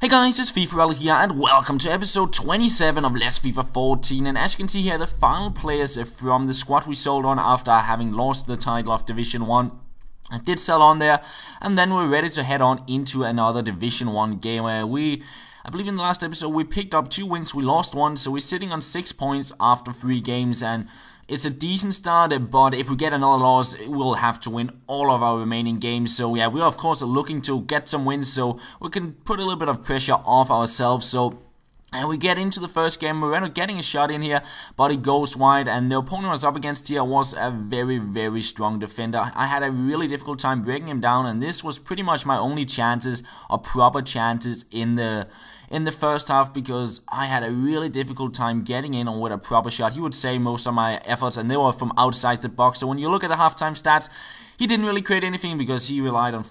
Hey guys, it's FifaRalle here and welcome to episode 27 of Let's FIFA 14. And as you can see here, the final players from the squad we sold on after having lost the title of Division 1. I did sell on there, and then we're ready to head on into another Division 1 game where I believe in the last episode we picked up 2 wins, we lost 1, so we're sitting on 6 points after 3 games, and it's a decent start, but if we get another loss, we'll have to win all of our remaining games. So yeah, we're of course looking to get some wins so we can put a little bit of pressure off ourselves. So and we get into the first game, we're getting a shot in here, but it goes wide, and the opponent I was up against here was a very strong defender. I had a really difficult time breaking him down, and this was pretty much my only chances, or proper chances, in the first half, because I had a really difficult time getting in on with a proper shot. He would save most of my efforts, and they were from outside the box. So when you look at the halftime stats, he didn't really create anything because he relied on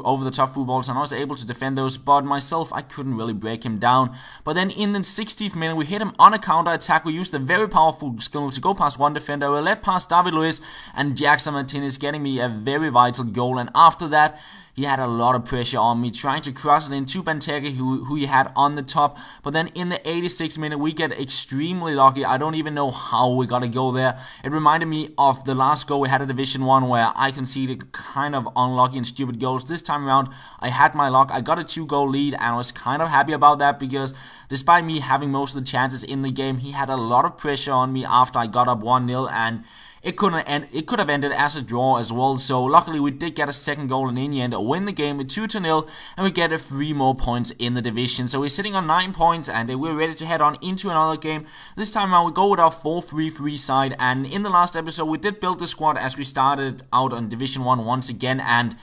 over-the-top through balls, and I was able to defend those, but myself, I couldn't really break him down. But then in the 60th minute, we hit him on a counter-attack. We used a very powerful skill move to go past one defender. We led past David Luiz and Jackson Martinez, getting me a very vital goal, and after that, he had a lot of pressure on me, trying to cross it into Benteke, who he had on the top. But then in the 86th minute, we get extremely lucky. I don't even know how we got to go there. It reminded me of the last goal we had at Division 1, where I conceded kind of unlucky and stupid goals. This time around, I had my luck. I got a 2-goal lead, and I was kind of happy about that, because despite me having most of the chances in the game, he had a lot of pressure on me after I got up 1-0, and it could have ended as a draw as well. So luckily we did get a second goal, and in the end win the game with 2-0, and we get 3 more points in the division. So we're sitting on 9 points, and we're ready to head on into another game. This time around we go with our 4-3-3 side, and in the last episode we did build the squad as we started out on Division 1 once again, and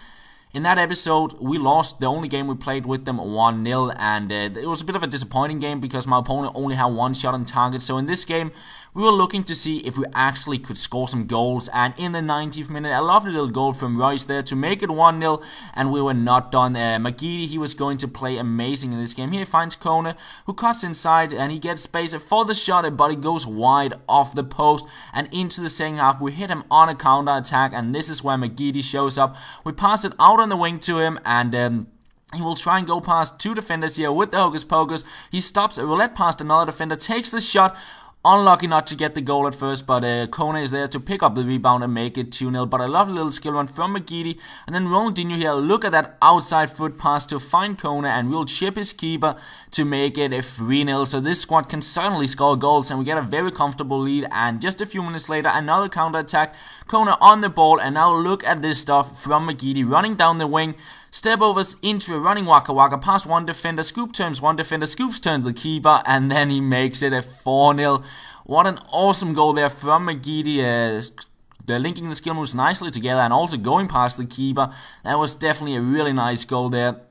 in that episode, we lost the only game we played with them 1-0, and it was a bit of a disappointing game because my opponent only had 1 shot on target. So in this game, we were looking to see if we actually could score some goals, and in the 90th minute, a lovely little goal from Royce there to make it 1-0, and we were not done. McGeady, he was going to play amazing in this game. Here he finds Kone, who cuts inside, and he gets space for the shot, but it goes wide off the post, and into the second half, we hit him on a counter-attack, and this is where McGeady shows up. We pass it out on the wing to him, and he will try and go past 2 defenders here with the hocus pocus. He stops a roulette past another defender, takes the shot. Unlucky not to get the goal at first, but Kone is there to pick up the rebound and make it 2-0. But a lovely little skill run from McGeady. And then Ronaldinho here, look at that outside foot pass to find Kone, and we'll chip his keeper to make it a 3-0. So this squad can certainly score goals, and we get a very comfortable lead. And just a few minutes later, another counter-attack. Kone on the ball, and now look at this stuff from McGeady running down the wing. Step overs into a running waka waka past one defender, scoop turns one defender, scoops turns the keeper, and then he makes it a 4-0. What an awesome goal there from McGeady. They're linking the skill moves nicely together and also going past the keeper. That was definitely a really nice goal there,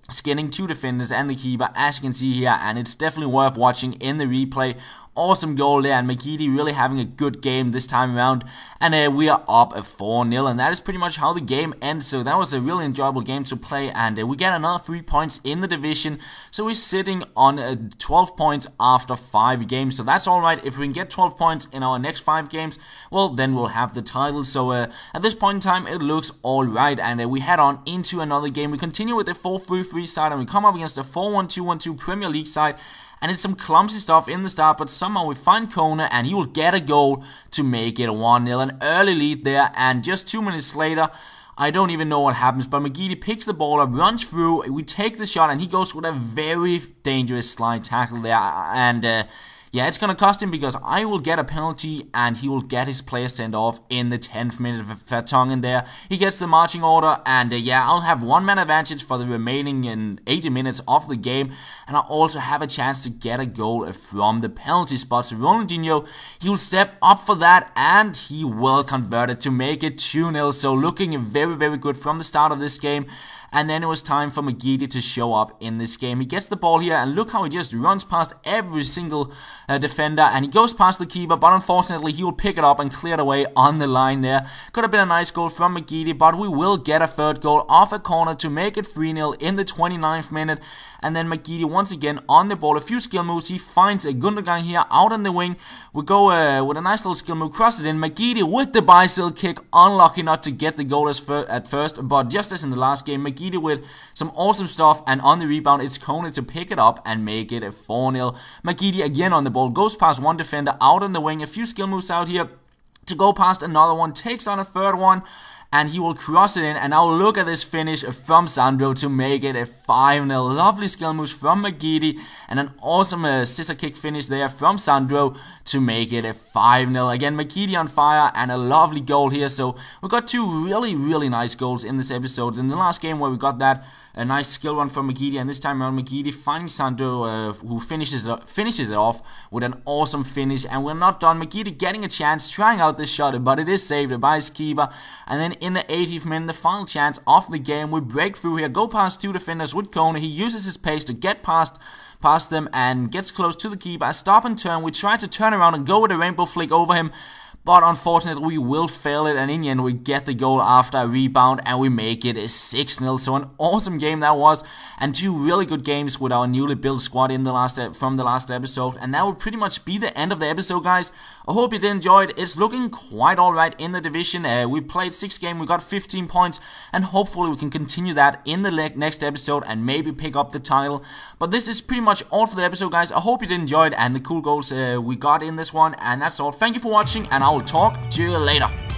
skinning 2 defenders and the keeper, as you can see here, and it's definitely worth watching in the replay. Awesome goal there, and McGeady really having a good game this time around, and we are up a 4-0, and that is pretty much how the game ends. So that was a really enjoyable game to play, and we get another 3 points in the division, so we're sitting on 12 points after 5 games. So that's alright. If we can get 12 points in our next 5 games, well, then we'll have the title. So at this point in time, it looks alright, and we head on into another game. We continue with the 4-3-3 side, and we come up against the 4-1-2-1-2 Premier League side. And it's some clumsy stuff in the start, but somehow we find Kone, and he will get a goal to make it 1-0. An early lead there, and just 2 minutes later, I don't even know what happens, but McGeady picks the ball up, runs through, we take the shot, and he goes with a very dangerous slide tackle there, and yeah, it's going to cost him because I will get a penalty and he will get his player sent off in the 10th minute. Vertonghen there, he gets the marching order, and yeah, I'll have 1-man advantage for the remaining 80 minutes of the game, and I'll also have a chance to get a goal from the penalty spot. So Ronaldinho, he will step up for that, and he will convert it to make it 2-0. So looking very good from the start of this game. And then it was time for McGeady to show up in this game. He gets the ball here, and look how he just runs past every single defender, and he goes past the keeper, but unfortunately he will pick it up and clear it away on the line there. Could have been a nice goal from McGeady, but we will get a 3rd goal off a corner to make it 3-0 in the 29th minute. And then McGeady once again on the ball, a few skill moves. He finds a Gundogan here out on the wing. We go with a nice little skill move, cross it in. McGeady with the bicycle kick, unlucky not to get the goal at first, but just as in the last game, McGeady McGeady with some awesome stuff, and on the rebound, it's Kone to pick it up and make it a 4-0. McGeady again on the ball, goes past one defender out on the wing, a few skill moves out here to go past another one, takes on a third one, and he will cross it in, and now look at this finish from Sandro to make it a 5-0. Lovely skill moves from McGeady, and an awesome scissor kick finish there from Sandro to make it a 5-0. Again, McGeady on fire, and a lovely goal here. So we got two really nice goals in this episode. In the last game where we got that, a nice skill run from McGeady, and this time around McGeady finding Sandro, who finishes it off with an awesome finish. And we're not done. McGeady getting a chance, trying out this shot, but it is saved by his keeper. And then in the 80th minute, the final chance of the game, we break through here, go past two defenders with Kone. He uses his pace to get past them and gets close to the keeper. A stop and turn. We try to turn around and go with a rainbow flick over him, but unfortunately we will fail it, and in the end we get the goal after a rebound and we make it a 6-0. So an awesome game that was, and two really good games with our newly built squad in the from the last episode. And that will pretty much be the end of the episode, guys. I hope you did enjoy it. It's looking quite alright in the division. We played 6 games, we got 15 points, and hopefully we can continue that in the next episode and maybe pick up the title. But this is pretty much all for the episode, guys. I hope you did enjoy it and the cool goals we got in this one. And that's all. Thank you for watching, and I will talk to you later.